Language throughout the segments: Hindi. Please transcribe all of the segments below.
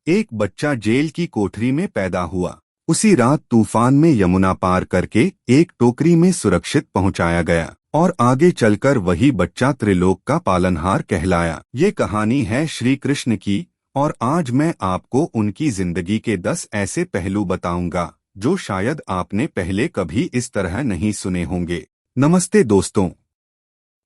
एक बच्चा जेल की कोठरी में पैदा हुआ। उसी रात तूफान में यमुना पार करके एक टोकरी में सुरक्षित पहुंचाया गया और आगे चलकर वही बच्चा त्रिलोक का पालनहार कहलाया। ये कहानी है श्री कृष्ण की और आज मैं आपको उनकी जिंदगी के 10 ऐसे पहलू बताऊंगा जो शायद आपने पहले कभी इस तरह नहीं सुने होंगे। नमस्ते दोस्तों,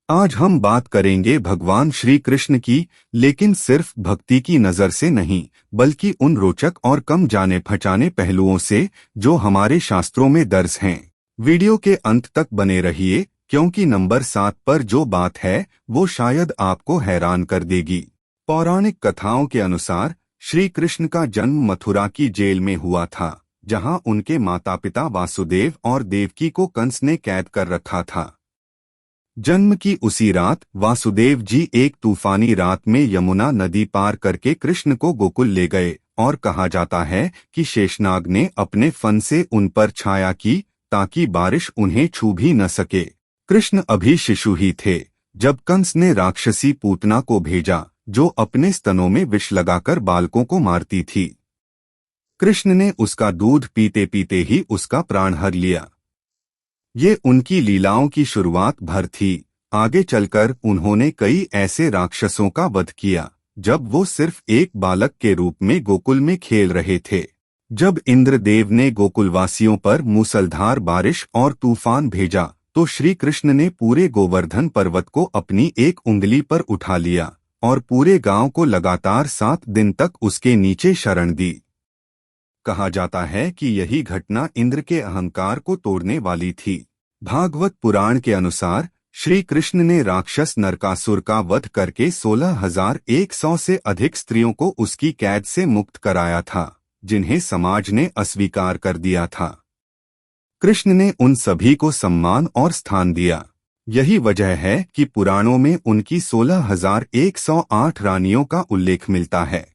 आज हम बात करेंगे भगवान श्री कृष्ण की, लेकिन सिर्फ भक्ति की नजर से नहीं बल्कि उन रोचक और कम जाने पहचाने पहलुओं से जो हमारे शास्त्रों में दर्ज हैं। वीडियो के अंत तक बने रहिए क्योंकि नंबर 7 पर जो बात है वो शायद आपको हैरान कर देगी। पौराणिक कथाओं के अनुसार श्री कृष्ण का जन्म मथुरा की जेल में हुआ था, जहां उनके माता पिता वासुदेव और देवकी को कंस ने कैद कर रखा था। जन्म की उसी रात वासुदेव जी एक तूफानी रात में यमुना नदी पार करके कृष्ण को गोकुल ले गए और कहा जाता है कि शेषनाग ने अपने फन से उन पर छाया की ताकि बारिश उन्हें छू भी न सके। कृष्ण अभी शिशु ही थे जब कंस ने राक्षसी पूतना को भेजा जो अपने स्तनों में विष लगाकर बालकों को मारती थी। कृष्ण ने उसका दूध पीते पीते ही उसका प्राण हर लिया। ये उनकी लीलाओं की शुरुआत भर थी। आगे चलकर उन्होंने कई ऐसे राक्षसों का वध किया जब वो सिर्फ एक बालक के रूप में गोकुल में खेल रहे थे। जब इंद्रदेव ने गोकुलवासियों पर मूसलधार बारिश और तूफान भेजा तो श्री कृष्ण ने पूरे गोवर्धन पर्वत को अपनी एक उंगली पर उठा लिया और पूरे गांव को लगातार 7 दिन तक उसके नीचे शरण दी। कहा जाता है कि यही घटना इंद्र के अहंकार को तोड़ने वाली थी। भागवत पुराण के अनुसार श्री कृष्ण ने राक्षस नरकासुर का वध करके 16,100 से अधिक स्त्रियों को उसकी कैद से मुक्त कराया था, जिन्हें समाज ने अस्वीकार कर दिया था। कृष्ण ने उन सभी को सम्मान और स्थान दिया। यही वजह है कि पुराणों में उनकी 16,108 रानियों का उल्लेख मिलता है।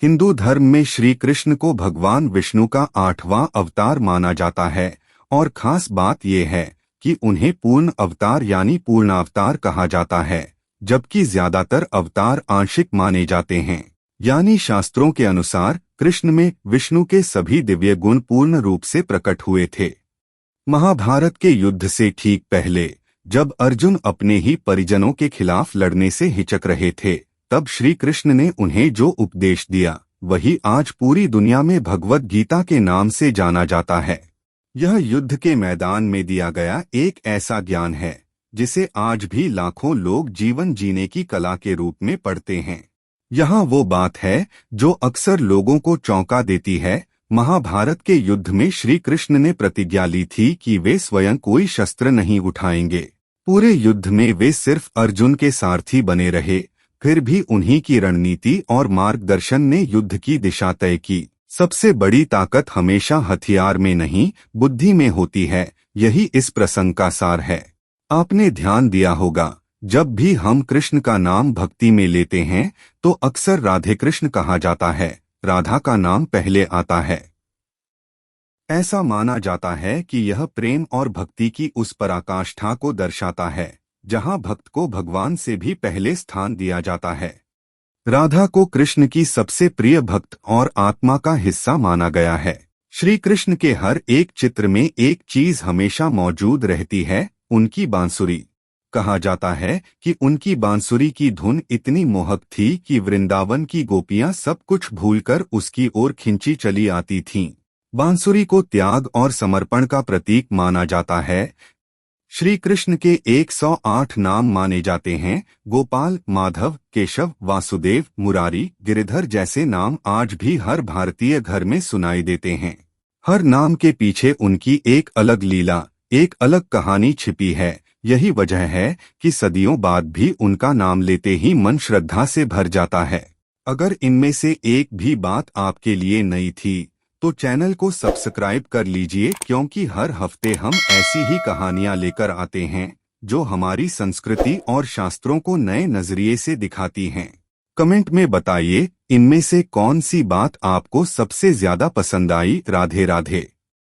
हिंदू धर्म में श्री कृष्ण को भगवान विष्णु का 8वां अवतार माना जाता है और खास बात यह है कि उन्हें पूर्ण अवतार यानी पूर्णावतार कहा जाता है, जबकि ज्यादातर अवतार आंशिक माने जाते हैं। यानी शास्त्रों के अनुसार कृष्ण में विष्णु के सभी दिव्य गुण पूर्ण रूप से प्रकट हुए थे। महाभारत के युद्ध से ठीक पहले जब अर्जुन अपने ही परिजनों के खिलाफ लड़ने से हिचक रहे थे, तब श्री कृष्ण ने उन्हें जो उपदेश दिया वही आज पूरी दुनिया में भगवत गीता के नाम से जाना जाता है। यह युद्ध के मैदान में दिया गया एक ऐसा ज्ञान है जिसे आज भी लाखों लोग जीवन जीने की कला के रूप में पढ़ते हैं। यहाँ वो बात है जो अक्सर लोगों को चौंका देती है। महाभारत के युद्ध में श्री कृष्ण ने प्रतिज्ञा ली थी कि वे स्वयं कोई शस्त्र नहीं उठाएंगे। पूरे युद्ध में वे सिर्फ अर्जुन के सारथी बने रहे, फिर भी उन्हीं की रणनीति और मार्गदर्शन ने युद्ध की दिशा तय की। सबसे बड़ी ताकत हमेशा हथियार में नहीं बुद्धि में होती है, यही इस प्रसंग का सार है। आपने ध्यान दिया होगा जब भी हम कृष्ण का नाम भक्ति में लेते हैं तो अक्सर राधे कृष्ण कहा जाता है, राधा का नाम पहले आता है। ऐसा माना जाता है कि यह प्रेम और भक्ति की उस पराकाष्ठा को दर्शाता है जहां भक्त को भगवान से भी पहले स्थान दिया जाता है। राधा को कृष्ण की सबसे प्रिय भक्त और आत्मा का हिस्सा माना गया है। श्री कृष्ण के हर एक चित्र में एक चीज हमेशा मौजूद रहती है, उनकी बांसुरी। कहा जाता है कि उनकी बांसुरी की धुन इतनी मोहक थी कि वृंदावन की गोपियां सब कुछ भूलकर उसकी ओर खिंची चली आती थीं। बांसुरी को त्याग और समर्पण का प्रतीक माना जाता है। श्री कृष्ण के 108 नाम माने जाते हैं। गोपाल, माधव, केशव, वासुदेव, मुरारी, गिरिधर जैसे नाम आज भी हर भारतीय घर में सुनाई देते हैं। हर नाम के पीछे उनकी एक अलग लीला, एक अलग कहानी छिपी है। यही वजह है कि सदियों बाद भी उनका नाम लेते ही मन श्रद्धा से भर जाता है। अगर इनमें से एक भी बात आपके लिए नई थी तो चैनल को सब्सक्राइब कर लीजिए, क्योंकि हर हफ्ते हम ऐसी ही कहानियां लेकर आते हैं जो हमारी संस्कृति और शास्त्रों को नए नजरिए से दिखाती हैं। कमेंट में बताइए इनमें से कौन सी बात आपको सबसे ज्यादा पसंद आई। राधे राधे।